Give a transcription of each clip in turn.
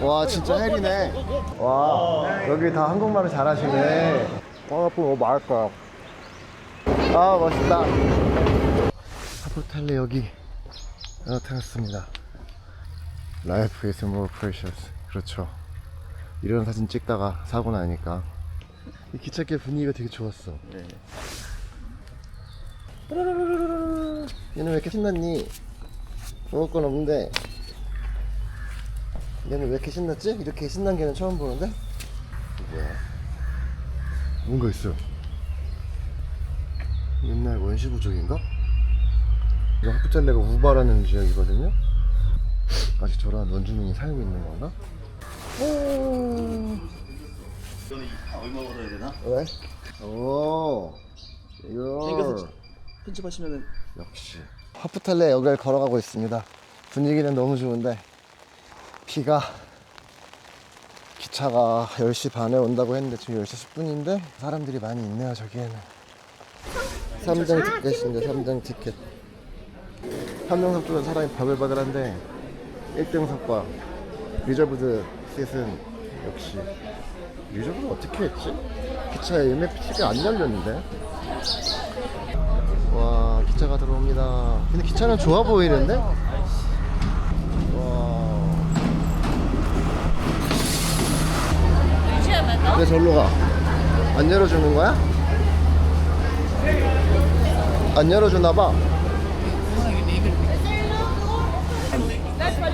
와 진짜 헬이네. 와 여기 다 한국말을 잘하시네. 뭐 말까. 아 멋있다. 하프텔레 여기 태웠습니다. Life is more precious. 그렇죠. 이런 사진 찍다가 사고 나니까 이 기찻길 분위기가 되게 좋았어. 네. 얘는 왜 이렇게 신났니? 먹을 건 없는데 얘는 왜 이렇게 신났지? 이렇게 신난 개는 처음 보는데? 뭐야? 뭔가 있어. 옛날 원시부족인가? 이거 하프텔레가 우바라는 지역이거든요? 아직 저런 원주민이 살고 있는 건가? 이거는 얼마 벌어야 되나? 왜? 오 이거 편집하시면은 역시 하프텔레 여기를 걸어가고 있습니다. 분위기는 너무 좋은데 비가 기차가 10시 반에 온다고 했는데 지금 10시 10분인데 사람들이 많이 있네요. 저기에는 3장 티켓인데 3장 티켓 3등석 쪽은 사람이 바글바글한데 1등석과 리저브드 셋은 역시 리저브는 어떻게 했지? 기차에 MFT가 안 열렸는데. 와 기차가 들어옵니다. 근데 기차는 좋아 보이는데? 와 왜 절로 가? 안 열어주는 거야? 안 열어주나봐.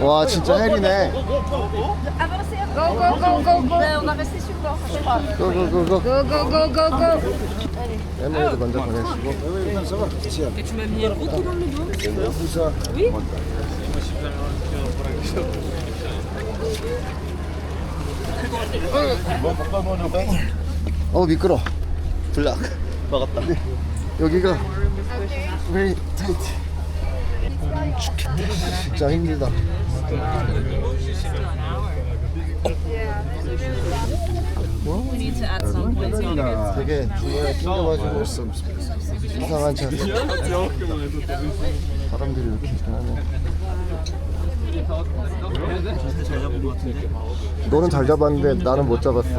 와 진짜 헬이네. Go, go, go, go, go. On va rester sur bord. 고고고고. Go, go, go, go, go. 에메이드 먼저 보내시고. Et tu m'as mis un gros coup dans le dos. Oui. 미끄러. 블락 막았다. 여기가 very tight. 진짜 힘들다. We need to add some points on it. 되게 중간에 낑겨가지고 이상한 차. 사람들이 이렇게 있긴 하네. 잘 잡은 것 같은데. 너는 잘 잡았는데 나는 못 잡았어.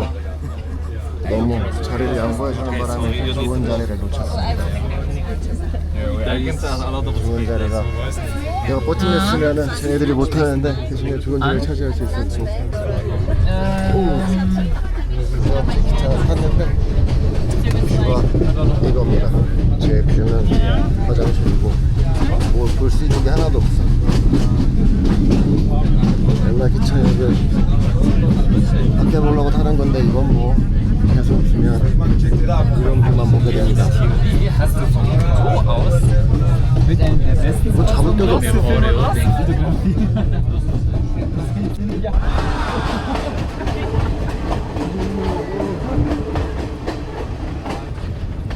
너무 자리를 양보해주는 바람에 좋은 자리를 놓쳤습니다. 좋은 자리가 내가 버팅했으면은 쟤네들이 못하는데 대신에 좋은 자리를 차지할 수 있었지. 그래서 기차 탔는데 뷰가 이겁니다. 제 뷰는 화장실이고 뭐 볼 수 있는 게 하나도 없어. 옛날 기차역을 밖에 보려고 타는 건데 이건 뭐 계속 있으면 이런 뷰만 보게 됩니다. 뭐 잡을 데도 없어.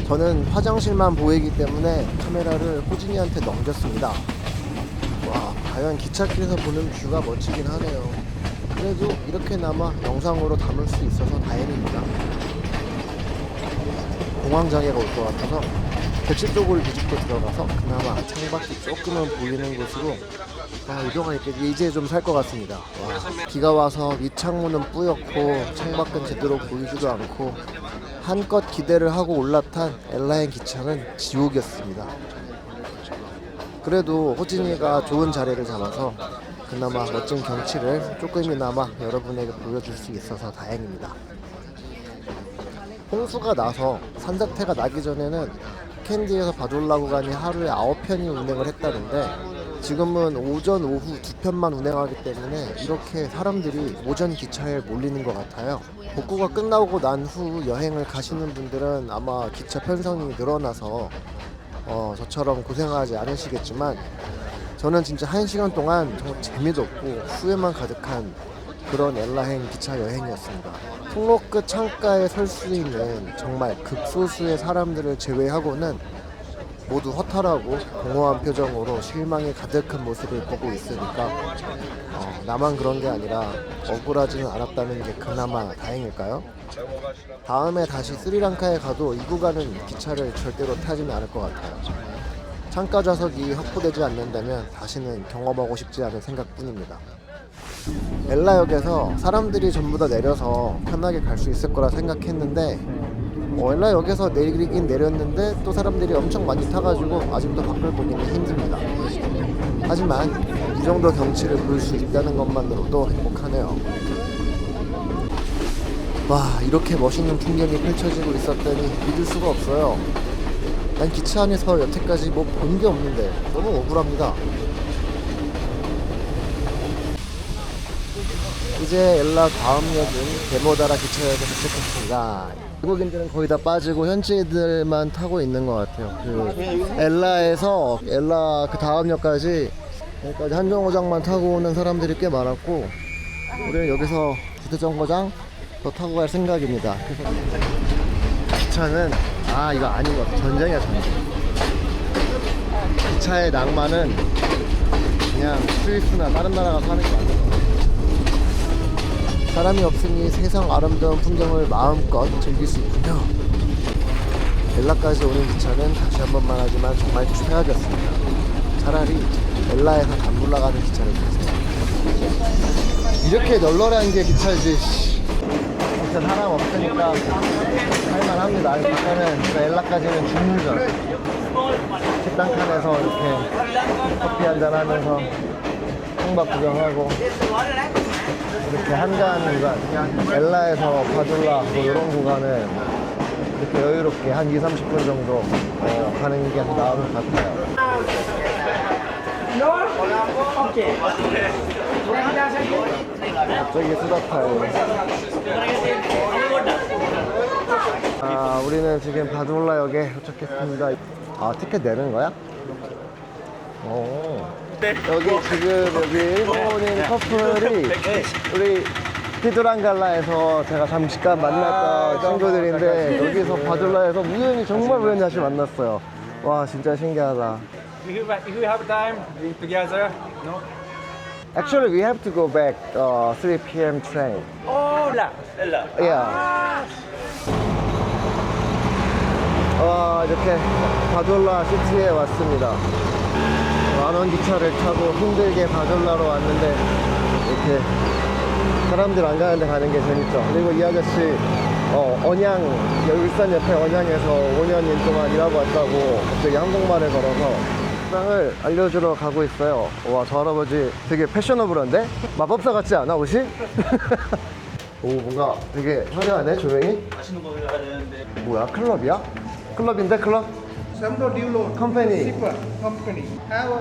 저는 화장실만 보이기 때문에 카메라를 호진이한테 넘겼습니다. 와, 과연 기찻길에서 보는 뷰가 멋지긴 하네요. 그래도 이렇게나마 영상으로 담을 수 있어서 다행입니다. 공황장애가 올 것 같아서 객실 쪽을 뒤집고 들어가서 그나마 창밖이 조금은 보이는 곳으로 이동하니까 이제 좀 살 것 같습니다. 와, 비가 와서 밑창문은 뿌옇고 창밖은 제대로 보이지도 않고 한껏 기대를 하고 올라탄 엘라행 기차는 지옥이었습니다. 그래도 호진이가 좋은 자리를 잡아서 그나마 멋진 경치를 조금이나마 여러분에게 보여줄 수 있어서 다행입니다. 홍수가 나서 산사태가 나기 전에는 캔디에서 바졸라구간이 하루에 9편이 운행을 했다는데 지금은 오전, 오후 2편만 운행하기 때문에 이렇게 사람들이 오전 기차에 몰리는 것 같아요. 복구가 끝나고 난 후 여행을 가시는 분들은 아마 기차 편성이 늘어나서 저처럼 고생하지 않으시겠지만 저는 진짜 1시간 동안 정말 재미도 없고 후회만 가득한 그런 엘라행 기차 여행이었습니다. 통로 끝 창가에 설 수 있는 정말 극소수의 사람들을 제외하고는 모두 허탈하고 공허한 표정으로 실망이 가득한 모습을 보고 있으니까 나만 그런 게 아니라 억울하지는 않았다는 게 그나마 다행일까요? 다음에 다시 스리랑카에 가도 이 구간은 기차를 절대로 타지는 않을 것 같아요. 창가 좌석이 확보되지 않는다면 다시는 경험하고 싶지 않은 생각뿐입니다. 엘라역에서 사람들이 전부 다 내려서 편하게 갈 수 있을 거라 생각했는데 엘라역에서 내리긴 내렸는데 또 사람들이 엄청 많이 타가지고 아직도 밖을 보기는 힘듭니다. 하지만 이 정도 경치를 볼 수 있다는 것만으로도 행복하네요. 와, 이렇게 멋있는 풍경이 펼쳐지고 있었다니 믿을 수가 없어요. 난 기차 안에서 여태까지 뭐 본 게 없는데 너무 억울합니다. 이제 엘라 다음 역은 데모다라 기차역에 도착했습니다. 외국인들은 거의 다 빠지고 현지인들만 타고 있는 것 같아요. 그 엘라에서 엘라 그 다음 역까지 여기까지 한정거장만 타고 오는 사람들이 꽤 많았고 우리는 여기서 부대정거장 더 타고 갈 생각입니다. 그래서 기차는 이거 아닌 것 같아. 전쟁이야, 전쟁. 기차의 낭만은 그냥 스위스나 다른 나라가 사는 게 아닌 것 같아. 사람이 없으니 세상 아름다운 풍경을 마음껏 즐길 수 있군요. 엘라까지 오는 기차는 다시 한 번만 하지만 정말 최악이었습니다. 차라리 엘라에서 담불라 가는 기차를 타세요. 이렇게 널널한 게 기차지. 진짜 사람 없으니까 할만합니다. 아까는 엘라까지는 죽는 줄 알았어요. 식당 칸에서 이렇게 커피 한잔 하면서 창밖 구경하고 이렇게 한가한 구간, 엘라에서 바둘라 뭐 이런 구간은 이렇게 여유롭게 한 2-30분 정도 가는 게 나을 것 같아요. 갑자기 수다 타요. 우리는 지금 바둘라역에 도착했습니다. 티켓 내는 거야? 여기 지금 여기 일본인 커플이 우리 피두랑갈라에서 제가 잠깐 만났던 친구들인데 여기서 바둘라에서 정말 우연히 다시 만났어요. 와, 진짜 신기하다. If you have time, we together. No. Actually, we have to go back 3 p.m. train. Oh, la. Yeah. 이렇게 바둘라 시티에 왔습니다. 만원 기차를 타고 힘들게 바둘라로 왔는데 이렇게 사람들 안 가는데 가는 게 재밌죠. 그리고 이 아저씨 언양, 울산 옆에 언양에서 5년인 동안 일하고 왔다고 갑자기 한국말을 걸어서 식당을 알려주러 가고 있어요. 와, 저 할아버지 되게 패셔너블한데? 마법사 같지 않아, 옷이? 오, 뭔가 되게 화려하네, 조명이. 맛있는 거 가야 되는데. 뭐야, 클럽이야? 클럽인데, 클럽? Samdo Development 컴퍼니. Shipper Company have a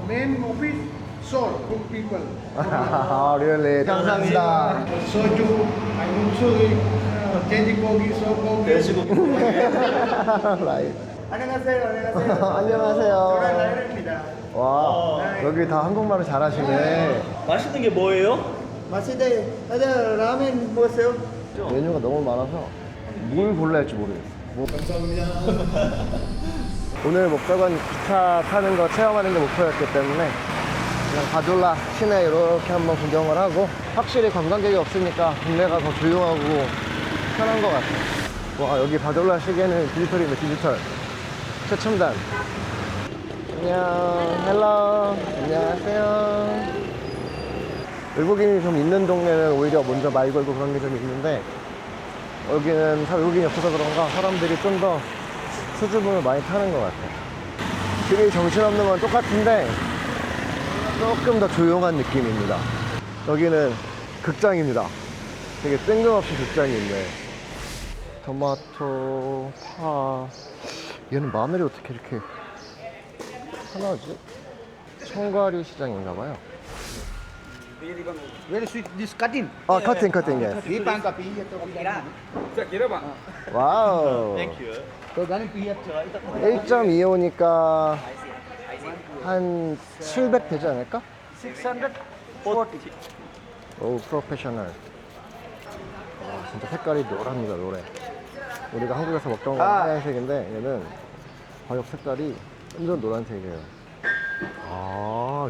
main office Seoul, good people. really? 감사합니다. Soju, I'm also 돼지고기, 소고기. 돼지고기. 라이. 안녕하세요, 안녕하세요. 안녕하세요. 저는 라이언입니다. 와, 여기 다 한국말을 잘하시네. 맛있는 게 뭐예요? 맛있대. 라멘 먹었어요? 메뉴가 너무 많아서 뭘 골라야 할지 모르겠어. 감사합니다. 오늘 목적은 기차 타는 거 체험하는 게 목표였기 때문에 그냥 바둘라 시내 이렇게 한번 구경을 하고 확실히 관광객이 없으니까 동네가 더 조용하고 편한 것 같아요. 와, 여기 바둘라 시계는 디지털이네, 디지털. 최첨단. 안녕, 헬로. 안녕하세요. 외국인이 좀 있는 동네는 오히려 먼저 말 걸고 그런 게 좀 있는데 여기는 외국인이 없어서 그런가 사람들이 좀 더 수줍음을 많이 타는 것 같아요. 길이 정신없는 건 똑같은데 조금 더 조용한 느낌입니다. 여기는 극장입니다. 되게 뜬금없이 극장이 있네. 토마토, 파. 얘는 마늘이 어떻게 이렇게 하나지? 청과류 시장인가봐요. Very sweet. This cutting. 커팅, 예. Ipang ka piya to kira. 와우. To ganin piya. 1.25니까 한 700 되지 않을까? 640. 오, 프로페셔널. 진짜 색깔이 노랍니다, 노래. 우리가 한국에서 먹던 건 하얀색인데 얘는 과육 색깔이 완전 노란색이에요.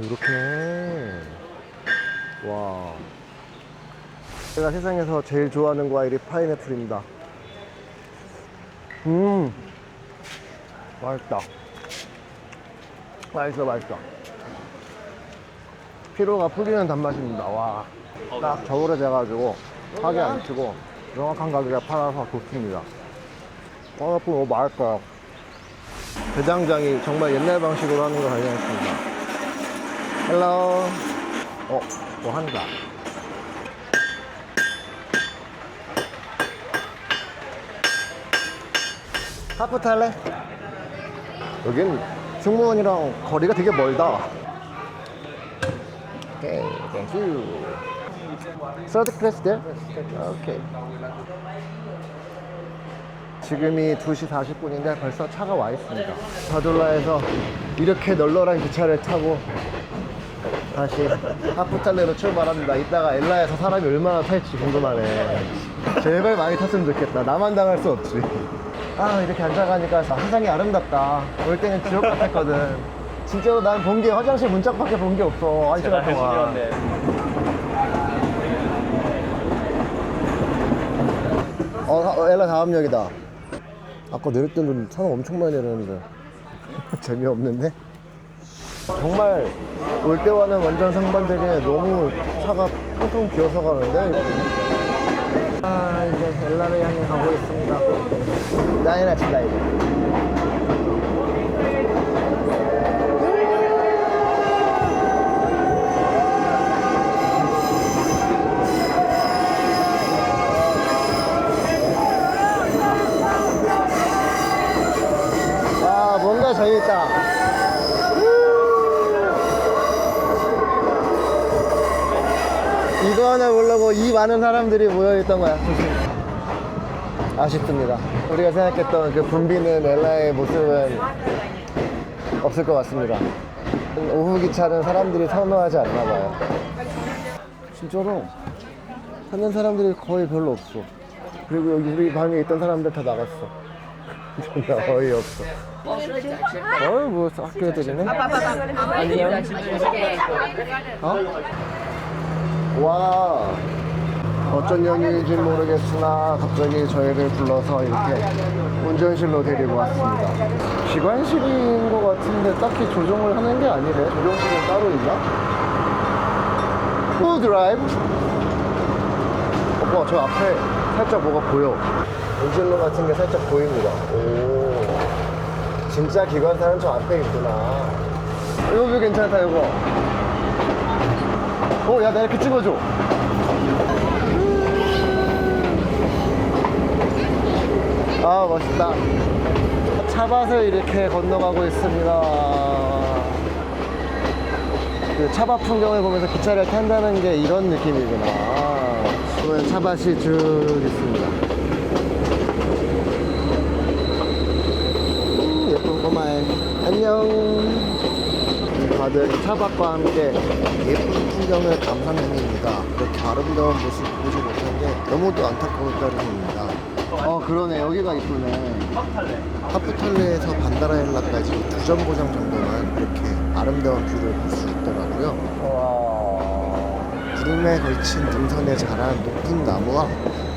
이렇게. 와. 제가 세상에서 제일 좋아하는 과일이 파인애플입니다. 맛있다. 맛있어, 맛있어. 피로가 풀리는 단맛입니다. 와, 딱 겨울에 돼가지고 하게 안 치고 정확한 가격에 팔아서 좋습니다. 너무 맛있어요. 대장장이 정말 옛날 방식으로 하는 걸 발견했습니다. 헬로. 뭐 한다. 하프 탈래? 여긴 승무원이랑 거리가 되게 멀다. 오케이, 땡큐. 서드 클래스 there? 오케이. 지금이 2시 40분인데 벌써 차가 와 있습니다. 바둘라에서 이렇게 널널한 기차를 타고 다시 하프탈레로 출발합니다. 이따가 엘라에서 사람이 얼마나 탈지 궁금하네. 제발 많이 탔으면 좋겠다. 나만 당할 수 없지. 아, 이렇게 앉아가니까 세상이 아름답다. 올 때는 지옥 같았거든. 진짜로 난 본 게 화장실 문짝밖에 본 게 없어. 한 시간 동안. 엘라 다음역이다. 아까 내릴 때는 차는 엄청 많이 내렸는데 재미없는데? 정말 올 때와는 완전 상반되게 너무 차가 텅텅 비어서 가는데. 아, 이제 엘라를 향해 가고 있습니다. 나이나 칠라 이제. 아, 뭔가 재밌다. 이거 하나 보려고 이 많은 사람들이 모여있던 거야. 아쉽습니다. 우리가 생각했던 그 붐비는 엘라의 모습은 없을 것 같습니다. 오후 기차는 사람들이 선호하지 않나 봐요. 진짜로 찾는 사람들이 거의 별로 없어. 그리고 여기 우리 방에 있던 사람들 다 나갔어. 정말 어이없어. 뭐 학교 애들이네? 안녕. 와, 어쩐 연유인지 모르겠으나 갑자기 저희를 불러서 이렇게 운전실로 데리고 왔습니다. 기관실인 것 같은데 딱히 조종을 하는 게 아니래. 조종실은 따로 있나? Who drive? 오빠, 저 앞에 살짝 뭐가 보여. 운전로 같은 게 살짝 보입니다. 오, 진짜 기관사는 저 앞에 있구나. 이거 괜찮다, 이거. 야, 나 이렇게 찍어줘. 아, 멋있다. 차밭을 이렇게 건너가고 있습니다. 그 차밭 풍경을 보면서 기차를 탄다는 게 이런 느낌이구나. 그러면 차밭이 쭉 있습니다. 예쁜 꼬마애. 안녕. 다들 차밭과 함께 예쁜 풍경을 감상하는 중입니다. 이렇게 아름다운 모습 보지 못한 게 너무도 안타까울 따름입니다. 그러네. 여기가 이쁘네. 하프탈레에서 반다라엘라까지 2정거장 정도만 이렇게 아름다운 뷰를 볼 수 있더라고요. 구름에 걸친 능선에 자란 높은 나무와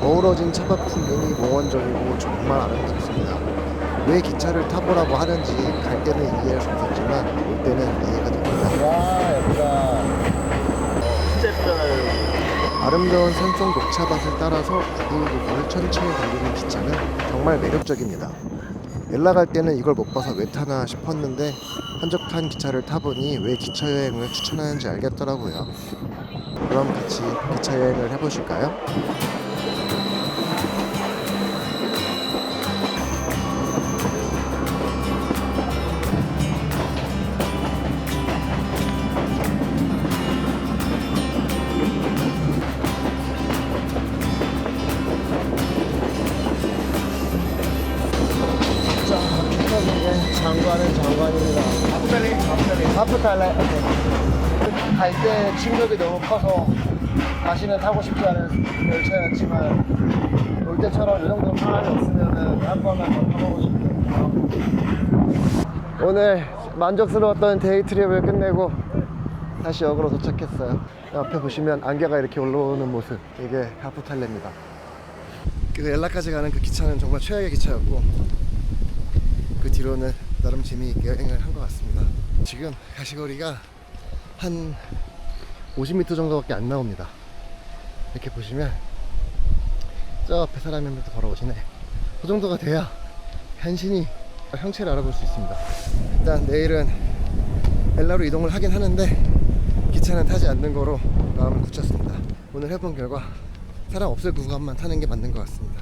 어우러진 차밭 풍경이 몽환적이고 정말 아름답습니다. 왜 기차를 타보라고 하는지 갈 때는 이해할 수 없었지만 올 때는 이해가 됩니다. 와, 예쁘다. 진짜 예쁘잖아요. 아름다운 산속 녹차밭을 따라서 구불구불 천천히 달리는 기차는 정말 매력적입니다. 엘라 갈 때는 이걸 못 봐서 왜 타나 싶었는데 한적한 기차를 타보니 왜 기차 여행을 추천하는지 알겠더라고요. 그럼 같이 기차 여행을 해보실까요? 장관은 장관입니다. 하프탈레. 오케이. 갈 때 충격이 너무 커서 다시는 타고 싶지 않은 열차였지만 올 때처럼 이 정도 사람이 없으면 한 번만 더 타보고 싶네요. 오늘 만족스러웠던 데이 트립을 끝내고 다시 역으로 도착했어요. 옆에 보시면 안개가 이렇게 올라오는 모습, 이게 하프탈레입니다. 그 엘라까지 가는 그 기차는 정말 최악의 기차였고 그 뒤로는 나름 재미있게 여행을 한 것 같습니다. 지금 가시거리가 한 50m 정도밖에 안 나옵니다. 이렇게 보시면 저 앞에 사람이 한 명 더 걸어오시네. 그 정도가 돼야 간신히 형체를 알아볼 수 있습니다. 일단 내일은 엘라로 이동을 하긴 하는데 기차는 타지 않는 거로 마음을 굳혔습니다. 오늘 해본 결과 사람 없을 구간만 타는 게 맞는 것 같습니다.